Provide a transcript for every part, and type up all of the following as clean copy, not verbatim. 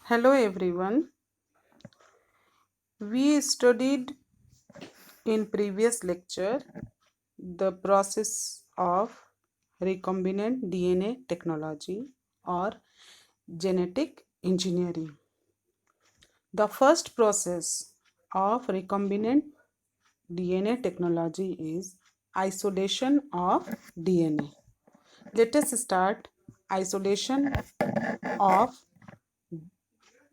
Hello everyone. We studied in previous lecture the process of recombinant DNA technology or genetic engineering. The first process of recombinant DNA technology is isolation of DNA. Let us start isolation of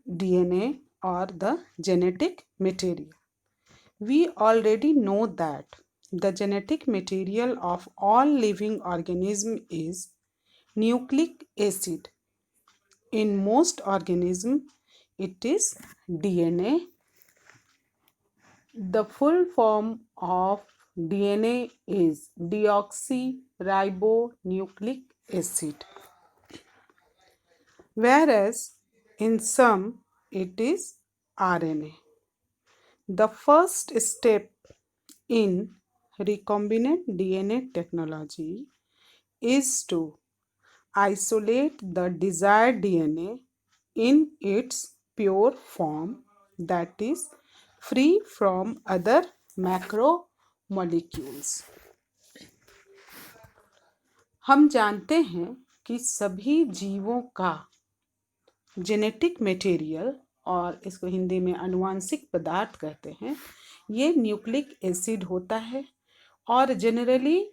DNA or the genetic material. We already know that the genetic material of all living organisms is nucleic acid. In most organisms, it is DNA. The full form of DNA is deoxyribonucleic acid, whereas in some it is RNA. The first step in recombinant DNA technology is to isolate the desired DNA in its pure form, that is free from other macromolecules. हम जानते हैं कि सभी जीवों का genetic material, और इसको हिंदी में आनुवांशिक पदार्थ कहते हैं, ये न्यूक्लिक एसिड होता है और जनरली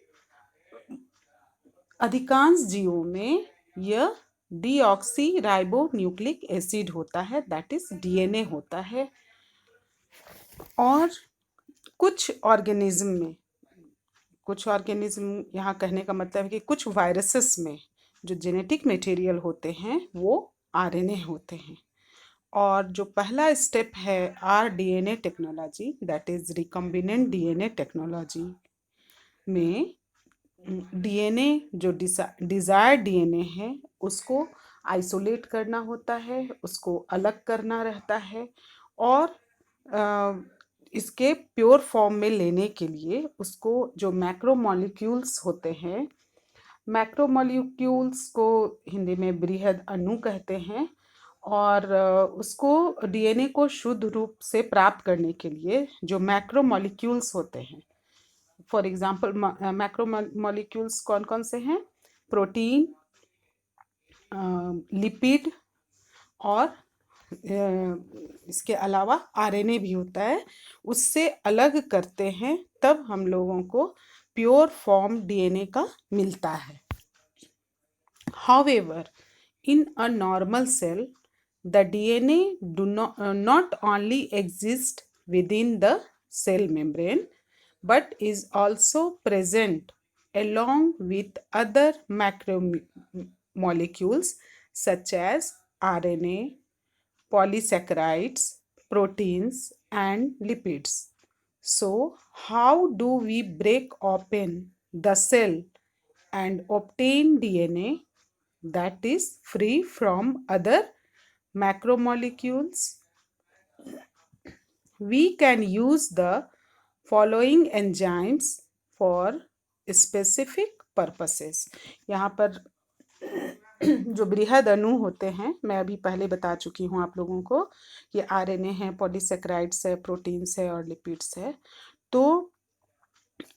अधिकांश जीवों में यह डीऑक्सीराइबोन्यूक्लिक एसिड होता है, दैट इज डीएनए होता है। और कुछ ऑर्गेनिज्म यहाँ कहने का मतलब है कि कुछ वायरसेस में जो जेनेटिक मटेरियल होते हैं वो आरएनए होते हैं। और जो पहला स्टेप है rDNA technology, that is recombinant DNA technology में डीएनए जो डिज़ायर्ड डीएनए है उसको आइसोलेट करना होता है, उसको अलग करना रहता है और इसके प्योर फॉर्म में लेने के लिए उसको जो मैक्रोमोलिक्यूल्स होते हैं, मैक्रोमोलिक्यूल्स को हिंदी में बृहद अणु कहते हैं, और उसको डीएनए को शुद्ध रूप से प्राप्त करने के लिए जो मैक्रोमोलिक्यूल्स होते हैं, फॉर एग्जाम्पल मैक्रोमोलिक्यूल्स कौन कौन से हैं? प्रोटीन, लिपिड और इसके अलावा आरएनए भी होता है, उससे अलग करते हैं तब हम लोगों को प्योर फॉर्म डीएनए का मिलता है। However, in a normal cell, the DNA do not only exist within the cell membrane but is also present along with other macromolecules such as RNA, polysaccharides, proteins, and lipids. So, how do we break open the cell and obtain DNA that is free from other macromolecules? We can use the following enzymes for specific purposes. यहाँ पर जो बृहद अणु होते हैं, मैं अभी पहले बता चुकी हूँ आप लोगों को, ये आरएनए है, पॉलीसेक्राइड्स है, प्रोटीन्स है और लिपिड्स है। तो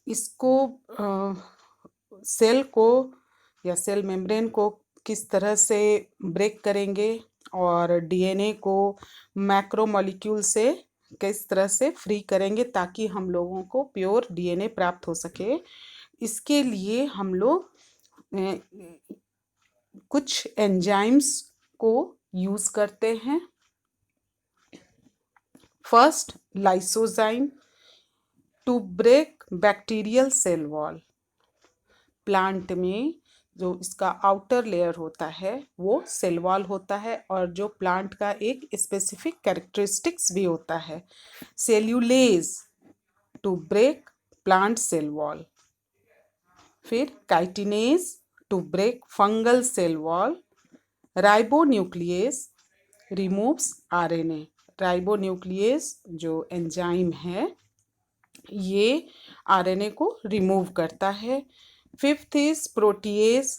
इसको सेल को या सेल मेम्ब्रेन को किस तरह से ब्रेक करेंगे और डीएनए को मैक्रोमोलिक्यूल से किस तरह से फ्री करेंगे ताकि हम लोगों को प्योर डीएनए प्राप्त हो सके, इसके लिए हम लोग कुछ एंजाइम्स को यूज करते हैं। First, lysozyme to break bacterial cell wall. Plant में जो इसका आउटर लेयर होता है वो सेल वॉल होता है और जो प्लांट का एक स्पेसिफिक कैरेक्टरिस्टिक्स भी होता है, cellulase to break plant cell wall. फिर chitinase to break fungal cell wall. Ribonuclease removes RNA. Ribonuclease जो एंजाइम है ये आरएनए को रिमूव करता है। फिफ्थ इज प्रोटीएज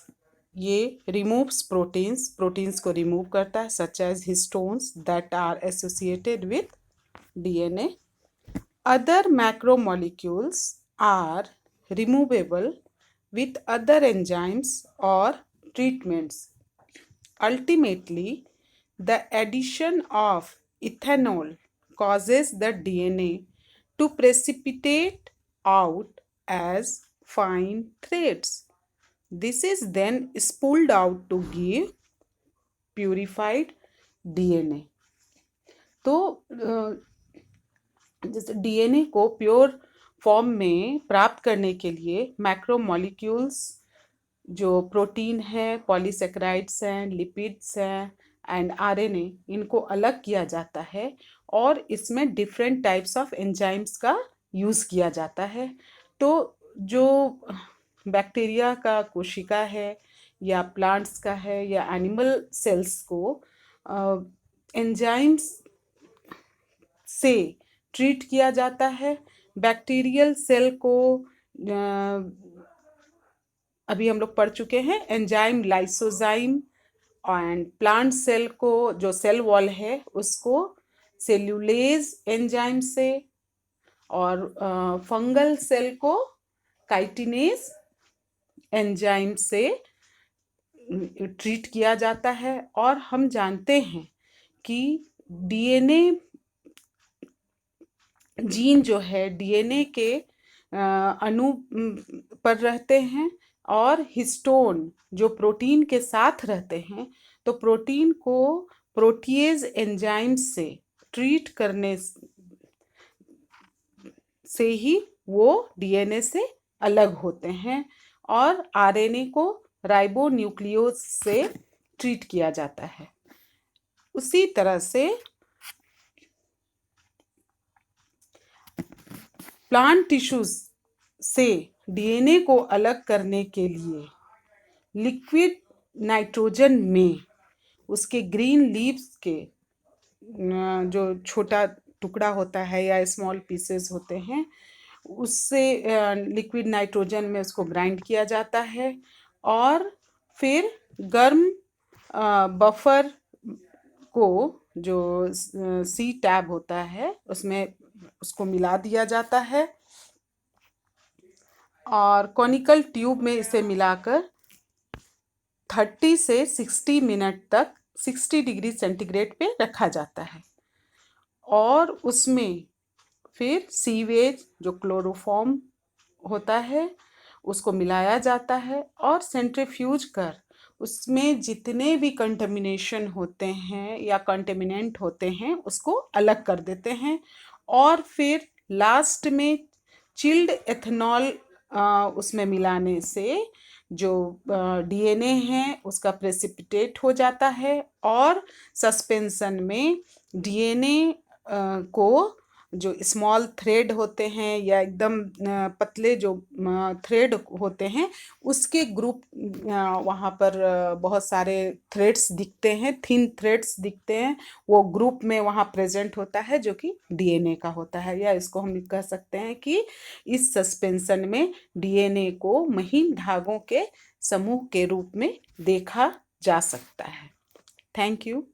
ये रिमूव्स प्रोटीन्स को रिमूव करता है, such as histones that are associated with DNA. Other macromolecules are removable with other enzymes or treatments. Ultimately, the addition of ethanol causes the DNA to precipitate out as fine threads. This is then spooled out to give purified DNA. तो जैसे DNA को pure form में प्राप्त करने के लिए macromolecules जो protein है, पॉलीसेकेराइड्स हैं, लिपिड्स हैं एंड RNA, इनको अलग किया जाता है और इसमें डिफरेंट टाइप्स ऑफ एंजाइम्स का यूज़ किया जाता है. तो जो बैक्टीरिया का कोशिका है या प्लांट्स का है या एनिमल सेल्स को एंजाइम्स से ट्रीट किया जाता है. बैक्टीरियल सेल को अभी हम लोग पढ़ चुके हैं, enzyme lysozyme, and plant cell को जो सेल वॉल है उसको सेल्यूलेज एंजाइम से, और फंगल सेल को काइटिनेज एंजाइम से ट्रीट किया जाता है. और हम जानते हैं कि DNA जीन जो है DNA के अणु पर रहते हैं और हिस्टोन जो प्रोटीन के साथ रहते हैं. तो प्रोटीन को प्रोटीएज एंजाइम से ट्रीट करने से ही वो DNA से अलग होते हैं और RNA को राइबोन्यूक्लियोज से ट्रीट किया जाता है. उसी तरह से प्लांट टिश्यूज से DNA को अलग करने के लिए लिक्विड नाइट्रोजन में उसके ग्रीन लीव्स के जो छोटा टुकड़ा होता है या स्मॉल पीसेस होते हैं, उससे लिक्विड नाइट्रोजन में उसको ग्राइंड किया जाता है और फिर गर्म बफर को जो सी टैब होता है उसमें उसको मिला दिया जाता है और कॉनिकल ट्यूब में इसे मिलाकर 30 से 60 मिनट तक 60 डिग्री सेंटीग्रेड पे रखा जाता है. और उसमें फिर सीवेज जो क्लोरोफॉर्म होता है उसको मिलाया जाता है और सेंट्रीफ्यूज कर उसमें जितने भी कंटेमिनेशन होते हैं या कंटेमिनेंट होते हैं उसको अलग कर देते हैं. और फिर लास्ट में चिल्ड एथेनॉल उसमें मिलाने से जो DNA है उसका प्रेसिपिटेट हो जाता है और सस्पेंशन में DNA को जो स्मॉल थ्रेड होते हैं या एकदम पतले जो थ्रेड होते हैं उसके ग्रुप वहाँ पर बहुत सारे थ्रेड्स दिखते हैं, थिन थ्रेड्स दिखते हैं, वो ग्रुप में वहाँ प्रेजेंट होता है जो कि DNA का होता है. या इसको हम कह सकते हैं कि इस सस्पेंशन में DNA को महीन धागों के समूह के रूप में देखा जा सकता है. Thank you.